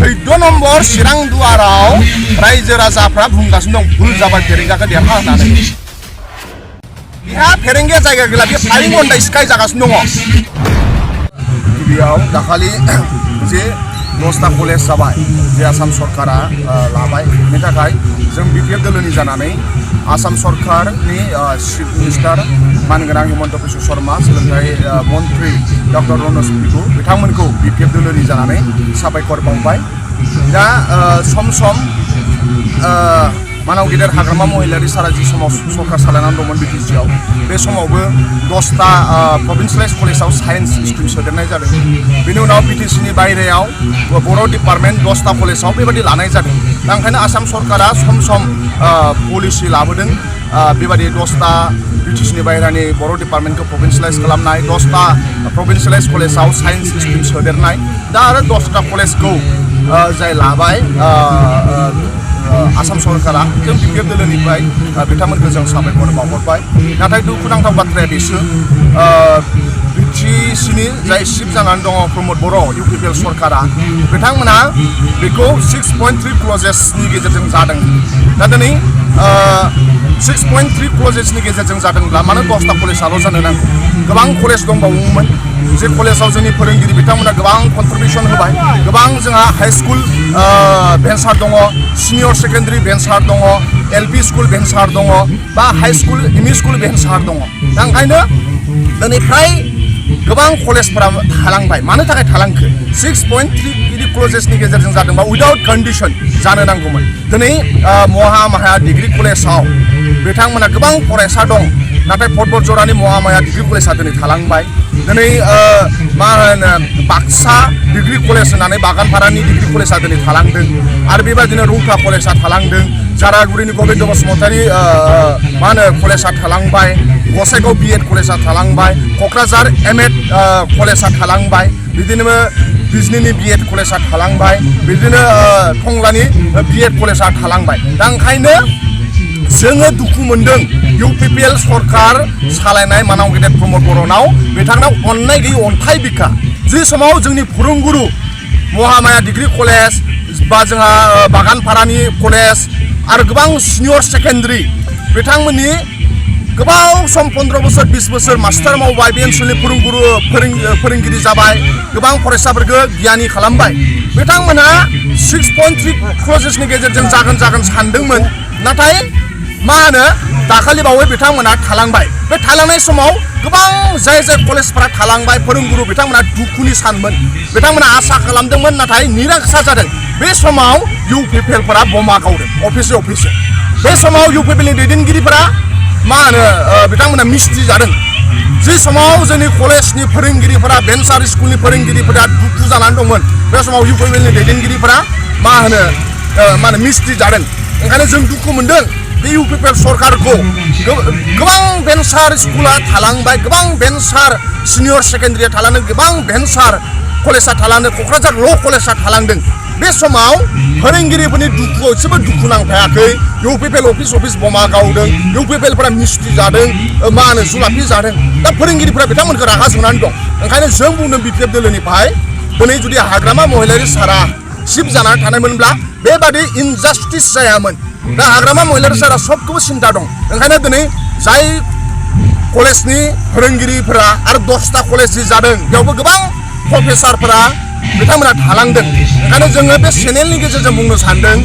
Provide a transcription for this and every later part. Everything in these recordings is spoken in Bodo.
14 नम्बर चिरां दुवाराव रायजो राजाफ्रा बुंगासिनो दं भुल जाबाय फेरेंगाखौ देरहा होननानै बिहा फेरेंगाया जायगा गैला बे फाइलिं अन द स्काई जागासिनो दङ गिबियाव दाखालि जे 10टा कलेज जाबाय जे आसाम सरकारा लाबाय बेनि थाखाय जों बिपिएफ दोलोनि जानानै आसाम सरकारनि चिफ मिनिस्टार मानगोनां हिमन्त बिश्व शर्मा सोलोंथाइ मन्त्रि डक्टर रनज पेगु बिथांमोनखौ बिपिएफ दोलोनि जानानै साबायखर बावबाय दा सम सम मानाव गेदेर हाग्रामा महिलारि सारा जि समाव सरकार सालायनानै दंमोन बिटिसिआव बे समावबो 10टा प्रभिन्सियेलाइज कलेजाव साइन्स स्ट्रिम सोदेरनाय जादों बेनि उनाव बिटिसिनि बायरायाव बर' डिपार्टमेन्ट 10टा कलेजाव बेबायदि लानाय जादों दा ओंखायनो आसाम सरकारा सम सम पलिसि लाबोदों बेबायदि 10टा बिटिसिनि बायरानि बर' डिपार्टमेन्टखौ प्रभिन्सियेलाइज खालामनाय 10टा प्रभिन्सियेलाइज कलेजाव साइन्स स्ट्रिम सोदेरनाय दा आरो 10टा कलेजखौ जाय लाबाय आसाम सरकारा जों बिपिएफ दोलोनिफ्राय बिथांमोनखौ जों साबायखर बावहरबाय नाथाय दुखुनांथाव बाथ्राया बेसो बिटिसिनि जाय चिफ जानानै दङ प्रमद बर' इउपिपिएल सरकारा बिथांमोना बेखौ 6.3 क्लजेसनि गेजेरजों जादों दा दिनै 6.3 क्लजेसनि गेजेरजों जादोंब्ला मानो 10टा कलेजाल' जानो नांगौ गोबां कलेज दंबावोमोन जे कलेजाव जोंनि फोरोंगिरि बिथांमोना गोबां कन्ट्रिबिउसन होबाय गोबां जोंहा हाई स्कुल भेन्सार दङ सिनियर सेकेन्डारि भेन्सार दङ एलपि स्कुल भेन्सार दङ बा हाई स्कुल एमइ स्कुल भेन्सार दङ दा ओंखायनो दिनै फ्राय गोबां कलेजफोरा थालांबाय मानो थाखाय थालांखो 6.3 क्लजेसनि गेजेरजों जादोंबा उइदाउट कन्डिसन जानो नांगौमोन दिनै महामाया डिग्री कलेजाव बिथांमोना गोबां फरायसा दं नाथाय फटबल जरानि महामाया डिग्री कलेजा दिनै थालांबाय दिनै मा होनो बाक्सा डिग्री कलेज होननानै बागानपारानि डिग्री कलेजा दिनै थालांदों आरो बेबायदिनो रौता कलेजा थालांदों जारागुरिनि गबिन्द बसुमतारी मा होनो कलेजा थालांबाय गसाइगाव बिएड कलेजा थालांबाय क'क्राझार एमएड कलेजा थालांबाय बिदिनो बिजनीनि बिएड कलेजा थालांबाय बिदिनो टंलानि बिएड कलेजा थालांबाय दा ओंखायनो जोङो दुखु मोनदों इउपिपिएल सरकार सालायनाय मानाव गेदेर प्रमद बर'नाव बिथांनाव अननाय गैयै अन्थाइ बिखा जि समाव जोंनि फोरोंगुरु महामाया डिग्री कलेज बा जोंहा बागानपारानि कलेज आरो गोबां सिनियर सेकेन्डारि बिथांमोननि गोबाव सम 15 बोसोर 20 बोसोर मास्टार मावबाय बे ओनसोलनि फोरोंगिरि जाबाय गोबां फरायसाफोरखौ गियानि खालामबाय बिथांमोना 6.3 क्लजेसनि गेजेरजों जागोन सानदोंमोन नाथाय मा होनो दाखालि बावै बिथांमोना थालांबाय बे थालांनाय समाव गोबां जाय कलेजफोरा थालांबाय फोरोंगुरु बिथांमोना दुखुनि सानमोन बिथांमोना आसा खालामदोंमोन नाथाय निराशा जादों बे समाव इउपिपिएलफोरा बमा गावदों अफिस बे समाव इउपिपिएलनि दैदेनगिरिफोरा मा होनो बिथांमोना मिस्ट्रि जादों जि समाव जोंनि कलेजनि फोरोंगिरिफोरा भेन्सार स्कुलनि फोरोंगिरिफोरा दुखु जानानै दंमोन बे समाव इउपिपिएलनि दैदेनगिरिफोरा मा होनो मिस्ट्रि जादों ओंखायनो जों दुखु मोनदों बे इउपिपिएल सरकारखौ गोबां भेन्सार स्कुला थालांबाय गोबां भेन्सार सिनियर सेकेन्डारिया थालांदों गोबां भेन्सार कलेजा थालांदों क'क्राझार ल' कलेजा थालांदों बे समाव फोरोंगिरिफोरनि दुखुआव एसेबो दुखु नांफायाखै इउपिपिएल अफिस बमा गावदों इउपिपिएलफोरा मिस्ट्रि जादों मा होनो जुलापि जादों दा फोरोंगिरिफोरा बिथांमोनखौ रागा जोंनानै दं ओंखायनो जों बुंदों बिपिएफ दोलोनिफ्राय दिनै जुदि हाग्रामा महिलारि सारा चिफ जानानै थानायमोनब्ला बेबादि इनजास्टिस जायामोन दा हाग्रामा महिलारि सारा सबखौबो सिन्था दं ओंखायनो दिनै जाय कलेजनि फोरोंगिरिफोरा आरो 10टा कलेज जि जादों बेयावबो गोबां प्रफेसारफोरा बिथांमोना थालांदों ओंखायनो जोङो बे चेनेलनि गेजेरजों बुंनो सानदों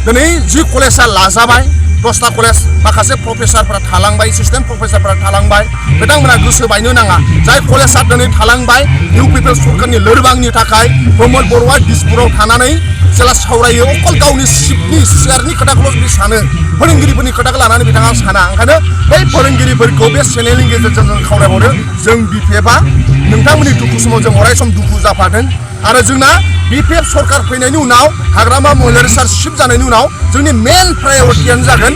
दिनै जि कलेजा लाजाबाय 10टा कलेज माखासे प्रफेसारफोरा थालांबाय एसिस्टेन्ट प्रफेसारफोरा थालांबाय बिथांमोना गोसो बायनो नाङा जाय कलेजा दिनै थालांबाय इउपिपिएल सरकारनि लोरबांनि थाखाय प्रमद बर'आ दिसपुराव थानानै जेला सावरायो अकल गावनि सिटनि सियारनि खोथाखौल' बि सानो फोरोंगिरिफोरनि खोथाखौ लानानै बिथाङा साना ओंखायनो बै फोरोंगिरिफोरखौ बे चेनेलनि गेजेरजों जों खावलायहरो जों बिपिएफआ नोंथांमोननि दुखु समाव जों अराय सम दुखु जाफादों आरो जोंना बिपिएफ सरकार फैनायनि उनाव हाग्रामा महिलारि सार चिफ जानायनि उनाव जोंनि मेन प्रायरिटियानो जागोन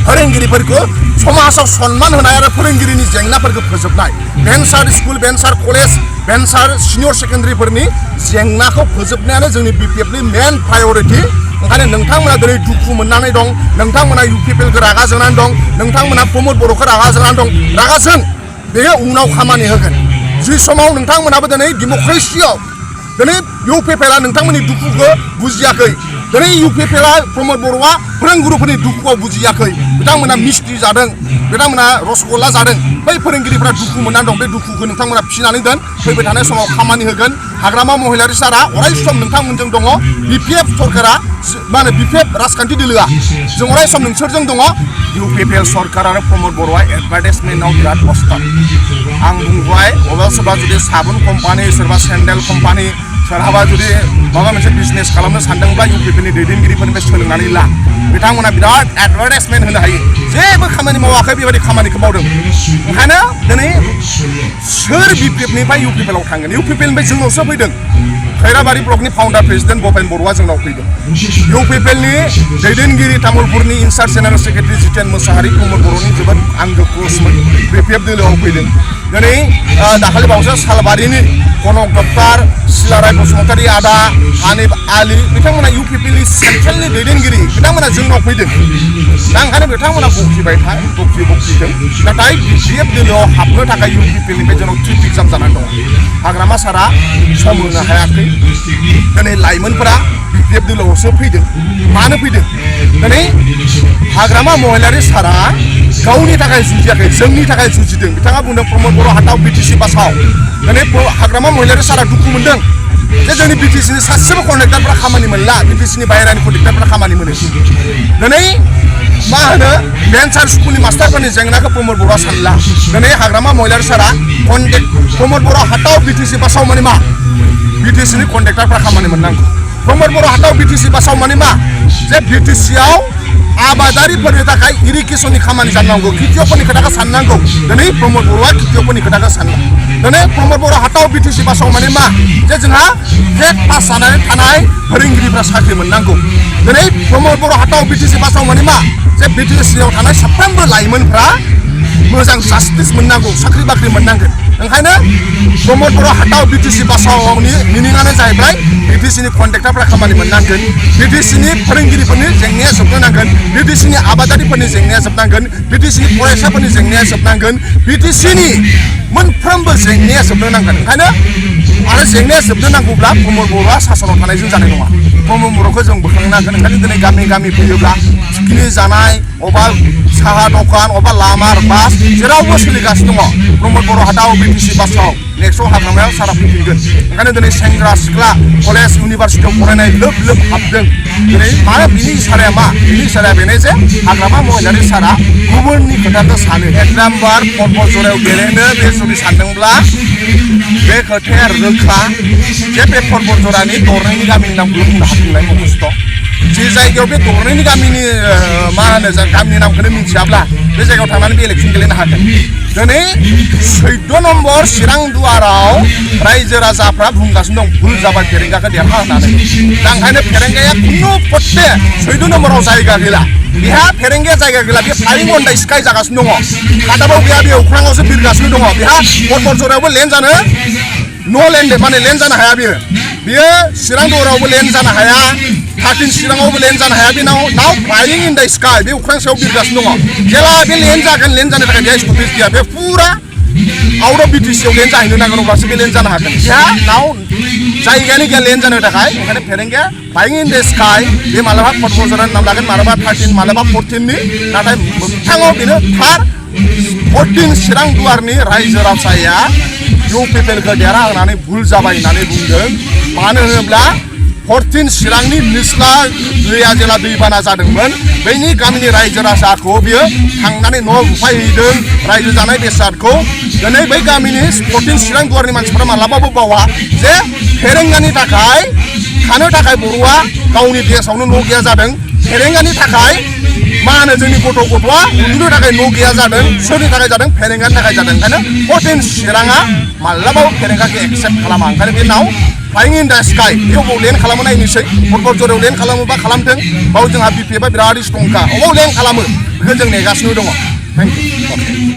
फोरोंगिरिफोरखौ समाजाव सन्मान होनाय आरो फोरोंगिरिनि जेंनाफोरखौ फोजोबनाय भेन्सार स्कुल भेन्सार कलेज भेन्सार सिनियर सेकेन्डारिफोरनि जेंनाखौ फोजोबनायानो जोंनि बिपिएफनि मेन प्रायरिटि ओंखायनो नोंथांमोना दिनै दुखु मोननानै दं नोंथांमोना इउपिपिएलखौ रागा जोंनानै दं नोंथांमोना प्रमद बर'खौ रागा जोंनानै दं रागा जों बेयो उनाव खामानि होगोन जि समाव नोंथांमोनाबो दिनै डेम'क्रेसियाव दिनै UPPL नोंथांमोननि दुखुखौ बुजियाखै दिनै UPPL प्रमद बर'आ फोरोंगुरुफोरनि दुखुखौ बुजियाखै बिथांमोना मिस्ट्रि जादों बिथांमोना रसगल्ला जादों बै फोरोंगिरिफोरा दुखु मोननानै दं बे दुखुखौ नोंथांमोना फिसिनानै दोन फैबाय थानाय समाव खामानि होगोन हाग्रामा महिलारि सारा अराय सम नोंथांमोनजों दङ BPF सरकारा मा होनो BPF राजखान्थि दोलोआ जों अराय सम नोंसोरजों दङ UPPL सरकार आरो प्रमद बर'आ एडभार्टाइजमेन्टआव बिराद खस्थ' आं बुंबाय अबेबा सोरबा जुदि साबुन कम्पानि सोरबा सेन्डेल कम्पानि सोरहाबा जुदि माबा मोनसे बिजनेस खालामनो सानदोंब्ला UPPLनि दैदेनगिरिफोरनिफ्राय सोलोंनानै ला बिथांमोना बिराद एडभार्टाइजमेन्ट होनो हायो जेबो खामानि मावाखै बेबायदि खामानिखौ मावदों ओंखायनो दिनै सोर BPFनिफ्राय UPPLआव थांगोन UPPLनिफ्राय जोंनावसो फैदों खैराबारि ब्लकनि फाउन्डार प्रेसिडेन्ट भपेन बर'आ जोंनाव फैदों UPPLनि दैदेनगिरि तामुलपुरनि in-charge general secretary Jiten Mosahary Pramod बर'नि जोबोद आंगो क्ल'समोन BPF दोलोआव फैदों दिनै दाखालि बावैसो सालबारिनि कनक दत्तार सिलाराय बसुमतारी आदा हानिफ आली बिथांमोना UPPLनि सेन्ट्रेलनि दैदेनगिरि बिथांमोना जोंनाव फैदों दा ओंखायनो बिथांमोना बखिदों नाथाय BPF दोलोआव हाबनो थाखाय UPPLनिफ्राय जोंनाव ट्रिप एग्जाम जानानै दं हाग्रामा सारा सम होनो हायाखै दिनै लाइमोनफोरा BPF दोलोआवसो फैदों मानो फैदों दिनै हाग्रामा महिलारि सारा गावनि थाखाय जुजियाखै जोंनि थाखाय जुजिदों बिथाङा बुंदों प्रमद बर' हाटाव BTC बासाव दिनै हाग्रामा महिलारि सारा दुखु मोनदों जे जोंनि BTCनि सासेबो कन्ट्रेक्टरफ्रा खामानि मोनला BTCनि बाहेरानि कन्ट्रेक्टरफ्रा खामानि मोनो दिनै मा होनो भेन्सार स्कुलनि मास्टारफोरनि जेंनाखौ प्रमद बर'आ सानला दिनै हाग्रामा महिलारि सारा प्रमद बर' हाटाव BTC बासाव माने मा BTCनि कन्ट्रेक्टरफ्रा खामानि मोननांगौ प्रमद बर' हाटाव BTC बासाव माने मा जे BTCआव आबादारिफोरनि थाखाय इरिगेसननि खामानि जानांगौ खेतियकफोरनि खोथाखौ साननांगौ दिनै प्रमद बर'आ खेतियकफोरनि खोथाखौ सानला दिनै प्रमद बर' हाटाव BTC बासाव माने मा जे जोंहा टेट पास जानानै थानाय फोरोंगिरिफ्रा साख्रि मोननांगौ दिनै प्रमद बर' हाटाव BTC बासाव माने मा जे BTCआव थानाय साफ्रोमबो लाइमोनफ्रा मोजां जास्टिस मोननांगौ साख्रि बाख्रि मोननांगोन ओंखायनो प्रमद बर' हाटाव BTC बासावनि मिनिङानो जाहैबाय BTCनि कन्ट्रेक्टरफ्रा खामानि मोननांगोन BTCनि फोरोंगिरिफोरनि जेंनाया जोबनो नांगोन BTCनि आबादारिफोरनि जेंनाया जोबनांगोन BTCनि फरायसाफोरनि जेंनाया जोबनांगोन BTCनि मोनफ्रोमबो जेंनाया जोबनो नांगोन ओंखायनो आरो जेंनाया जोबनो नांगौब्ला प्रमद बर'आ सासनाव थानायजों जानाय नङा प्रमद बर'खौ जों बोखांनांगोन ओंखायनो दिनै गामि गामि फैयोब्ला पिकनिक जानाय अबा साहा दखान अबा लामा बास जेरावबो सोलिगासिनो दङ प्रमद बर' हाटाव BTC बासाव नेक्स्टआव हाग्रामायाव सारा फैफिनगोन ओंखायनो दिनै सेंग्रा सिख्ला कलेज इउनिभारसिटियाव फरायनाय लोब लोब हाबदों दिनै मानो बिनि इसाराया मा बिनि इसाराया बेनो जे हाग्रामा महिलारि सारा गुबुननि खोथाखौ सानो 1 नाम्बार पर्बतझरायाव गेलेनो बे जुदि सानदोंब्ला बे खोथाया रोखा जे बे पर्बतझरानि दरनैनि गामिनि नामखौ बुंनो हाफिननाय मुखस्थ' जे जायगायाव बे दरनैनि गामिनि मा होनो गामिनि नामखौनो मिथियाब्ला बे जायगायाव थांनानै बे इलेक्सन गेलेनो हागोन दिनै 14 नम्बर चिरां दुवाराव रायजो राजाफ्रा बुंगासिनो दं भुल जाबाय फेरेंगाखौ देरहा होननानै दा ओंखायनो फेरेंगाया खुनु पट्टे 14 नम्बराव जायगा गैला बेहा फेरेंगाया जायगा गैला बे फ्लाइं अन द स्काइ जागासिनो दङ हादाबाव गैया बे अख्राङावसो बिरगासिनो दङ बेहा पर्बतझरायावबो लेन्ड जानो न' लेन्ड माने लेन्ड जानो हाया बियो चिरां दुवारावबो लेन्ड जानो हाया 13 चिराङावबो लेन्ड जानो हाया बे नाव फ्लाइं इन द स्काइ बे अख्रां सायाव बिरगासिनो दङ जेला बे लेन्ड जागोन लेन्ड जानो थाखाय बेहा स्टपेज गैया बे फुरा आउट अफ BTCआव लेन्ड जाहैनो नांगोन अब्लासो बे लेन्ड जानो हागोन बेहा नाव जायगायानो गैया लेन्ड जानो थाखाय ओंखायनो फेरेंगाया फ्लाइं इन द स्काइ बे मालाबा पर्बतझरानि नाम लागोन मालाबा 13 मालाबा 14 नि नाथाय मोगथाङाव बेनो थार 14 चिरां दुवारनि रायजो राजाया UPPLखौ देरहा होनानै भुल जाबाय होननानै बुंदों मानो होनोब्ला 14 चिरांनि निस्ला दैया जेला दैबाना जादोंमोन बैनि गामिनि रायजो राजाखौ बियो थांनानै न' लुफायहैदों रायजो जानाय बेसादखौ दिनै बै गामिनि 14 चिरां दुवारनि मानसिफोरा मालाबाबो बावा जे फेरेंगानि थाखाय थानो थाखाय बर'आ गावनि देशआवनो न' गैया जादों फेरेंगानि थाखाय मा होनो जोंनि गथ'आ उन्दुनो थाखाय न' गैया जादों सोरनि थाखाय जादों फेरेंगानि थाखाय जादों ओंखायनो 14 चिराङा मालाबाबो फेरेंगाखौ एक्सेप्ट खालामा ओंखायनो बे नाव फ्लाइं इन द स्काइ बेयाव लेन्ड खालामो नायनोसै पर्बतझरायाव लेन्ड खालामोबा खालामथों बाव जोंहा BPFआ बिराद स्ट्रंखा अबाव लेन्ड खालामो बेखौ जों नेगासिनो दङ थेंक इउ